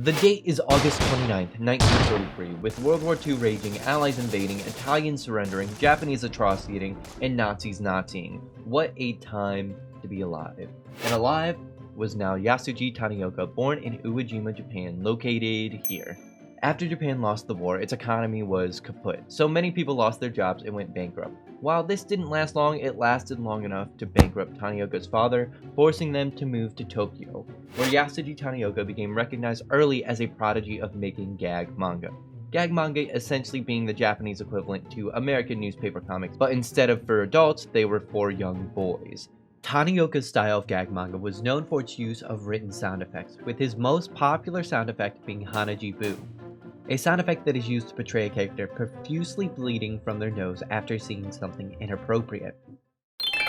The date is August 29th, 1943, with World War II raging, Allies invading, Italians surrendering, Japanese atrocitating, and Nazis Naziing. What a time to be alive. And alive was now Yasuji Tanioka, born in Uwajima, Japan, located here. After Japan lost the war, its economy was kaput, so many people lost their jobs and went bankrupt. While this didn't last long, it lasted long enough to bankrupt Tanioka's father, forcing them to move to Tokyo, where Yasuji Tanioka became recognized early as a prodigy of making gag manga. Gag manga essentially being the Japanese equivalent to American newspaper comics, but instead of for adults, they were for young boys. Tanioka's style of gag manga was known for its use of written sound effects, with his most popular sound effect being Hanaji-bu, a sound effect that is used to portray a character profusely bleeding from their nose after seeing something inappropriate.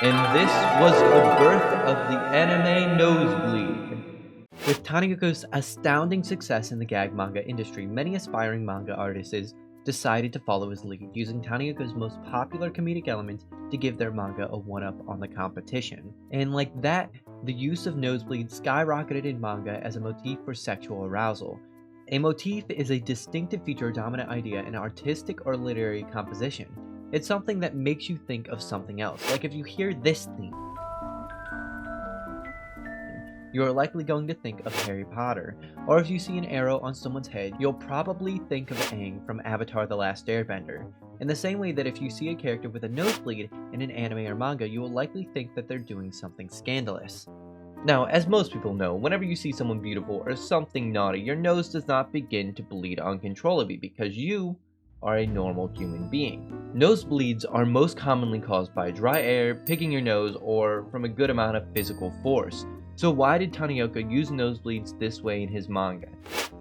And this was the birth of the anime Nosebleed. With Tanioka's astounding success in the gag manga industry, many aspiring manga artists decided to follow his lead, using Tanioka's most popular comedic elements to give their manga a one-up on the competition. And like that, the use of nosebleeds skyrocketed in manga as a motif for sexual arousal. A motif is a distinctive feature or dominant idea in artistic or literary composition. It's something that makes you think of something else. Like if you hear this theme, you are likely going to think of Harry Potter. Or if you see an arrow on someone's head, you'll probably think of Aang from Avatar: The Last Airbender. In the same way that if you see a character with a nosebleed in an anime or manga, you will likely think that they're doing something scandalous. Now, as most people know, whenever you see someone beautiful or something naughty, your nose does not begin to bleed uncontrollably because you are a normal human being. Nosebleeds are most commonly caused by dry air, picking your nose, or from a good amount of physical force. So why did Tanioka use nosebleeds this way in his manga?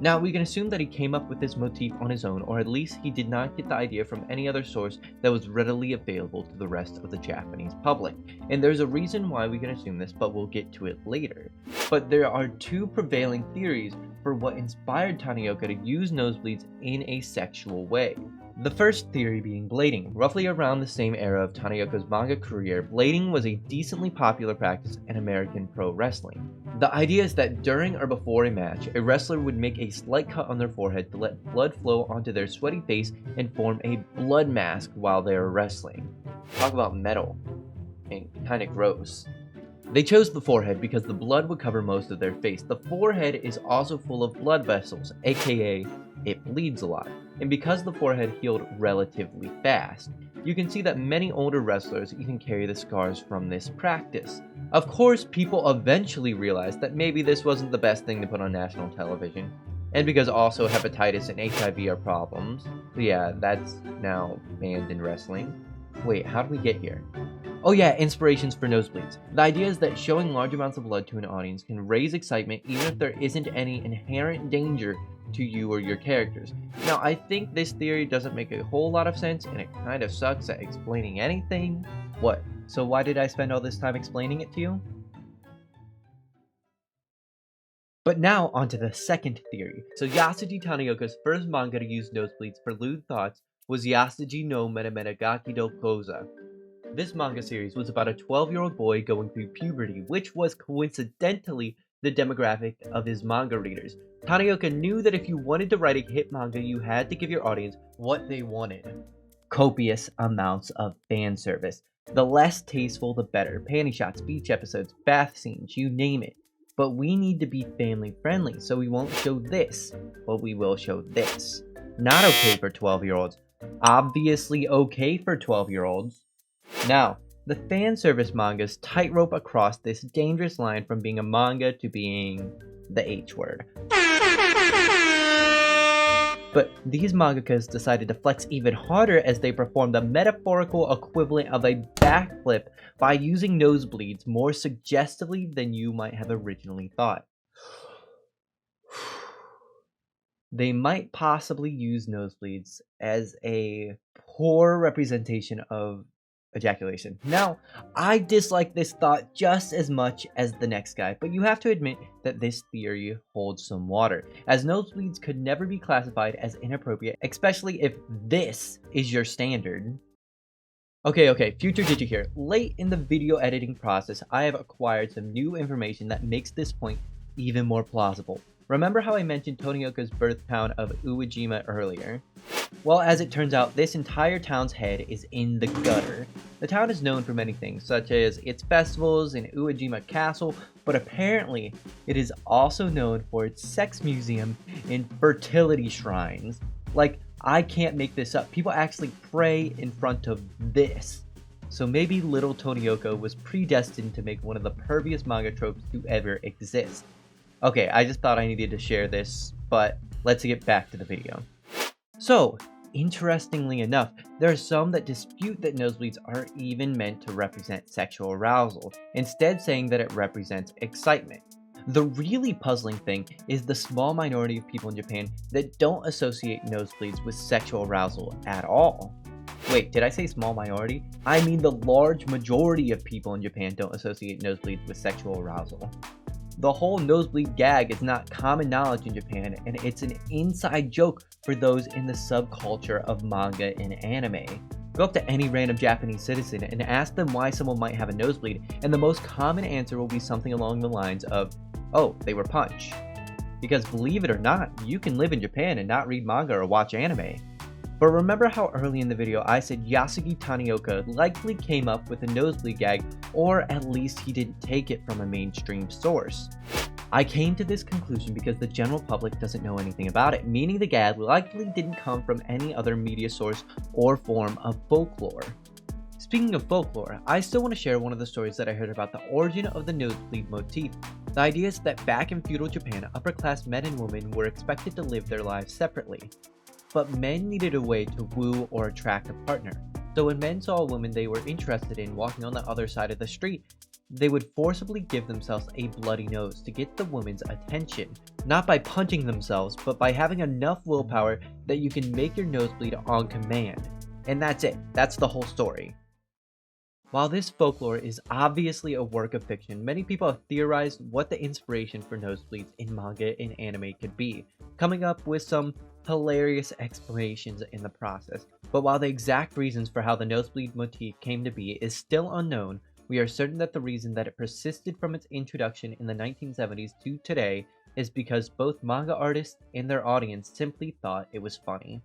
Now, we can assume that he came up with this motif on his own, or at least he did not get the idea from any other source that was readily available to the rest of the Japanese public. And there's a reason why we can assume this, but we'll get to it later. But there are two prevailing theories for what inspired Tanioka to use nosebleeds in a sexual way. The first theory being blading. Roughly around the same era of Tanioka's manga career, blading was a decently popular practice in American pro wrestling. The idea is that during or before a match, a wrestler would make a slight cut on their forehead to let blood flow onto their sweaty face and form a blood mask while they are wrestling. Talk about metal. And kinda gross. They chose the forehead because the blood would cover most of their face. The forehead is also full of blood vessels, aka it bleeds a lot. And because the forehead healed relatively fast, you can see that many older wrestlers even carry the scars from this practice. Of course, people eventually realized that maybe this wasn't the best thing to put on national television. And because also hepatitis and HIV are problems. Yeah, that's now banned in wrestling. Wait, how did we get here? Oh yeah, inspirations for nosebleeds. The idea is that showing large amounts of blood to an audience can raise excitement even if there isn't any inherent danger to you or your characters. Now, I think this theory doesn't make a whole lot of sense, and it kind of sucks at explaining anything. What? So why did I spend all this time explaining it to you? But now, onto the second theory. So Yasuji Tanioka's first manga to use nosebleeds for lewd thoughts was Yasuji no Menemedagaki do Koza. This manga series was about a 12-year-old boy going through puberty, which was coincidentally the demographic of his manga readers. Tanioka knew that if you wanted to write a hit manga, you had to give your audience what they wanted. Copious amounts of fan service. The less tasteful, the better. Panty shots, beach episodes, bath scenes, you name it. But we need to be family friendly, so we won't show this, but we will show this. Not okay for 12-year-olds. Obviously okay for 12-year-olds. Now, the fan service mangas tightrope across this dangerous line from being a manga to being the H word. But these mangakas decided to flex even harder as they performed the metaphorical equivalent of a backflip by using nosebleeds more suggestively than you might have originally thought. They might possibly use nosebleeds as a poor representation of ejaculation. Now, I dislike this thought just as much as the next guy, but you have to admit that this theory holds some water, as nosebleeds could never be classified as inappropriate, especially if this is your standard. Okay, future Digi here. Late in the video editing process, I have acquired some new information that makes this point even more plausible. Remember how I mentioned Tonioka's birth town of Uwajima earlier? Well, as it turns out, this entire town's head is in the gutter. The town is known for many things, such as its festivals and Uwajima Castle, but apparently it is also known for its sex museum and fertility shrines. Like, I can't make this up. People actually pray in front of this. So maybe little Tonioka was predestined to make one of the perviest manga tropes to ever exist. Okay, I just thought I needed to share this, but let's get back to the video. So, interestingly enough, there are some that dispute that nosebleeds are even meant to represent sexual arousal, instead saying that it represents excitement. The really puzzling thing is the small minority of people in Japan that don't associate nosebleeds with sexual arousal at all. Wait, did I say small minority? I mean the large majority of people in Japan don't associate nosebleeds with sexual arousal. The whole nosebleed gag is not common knowledge in Japan, and it's an inside joke for those in the subculture of manga and anime. Go up to any random Japanese citizen and ask them why someone might have a nosebleed, and the most common answer will be something along the lines of, oh, they were punched. Because believe it or not, you can live in Japan and not read manga or watch anime. But remember how early in the video I said Yasugi Tanioka likely came up with a nosebleed gag, or at least he didn't take it from a mainstream source. I came to this conclusion because the general public doesn't know anything about it, meaning the gag likely didn't come from any other media source or form of folklore. Speaking of folklore, I still want to share one of the stories that I heard about the origin of the nosebleed motif. The idea is that back in feudal Japan, upper-class men and women were expected to live their lives separately. But men needed a way to woo or attract a partner. So when men saw a woman they were interested in walking on the other side of the street, they would forcibly give themselves a bloody nose to get the woman's attention. Not by punching themselves, but by having enough willpower that you can make your nose bleed on command. And that's it. That's the whole story. While this folklore is obviously a work of fiction, many people have theorized what the inspiration for nosebleeds in manga and anime could be, coming up with some hilarious explanations in the process. But while the exact reasons for how the nosebleed motif came to be is still unknown, we are certain that the reason that it persisted from its introduction in the 1970s to today is because both manga artists and their audience simply thought it was funny.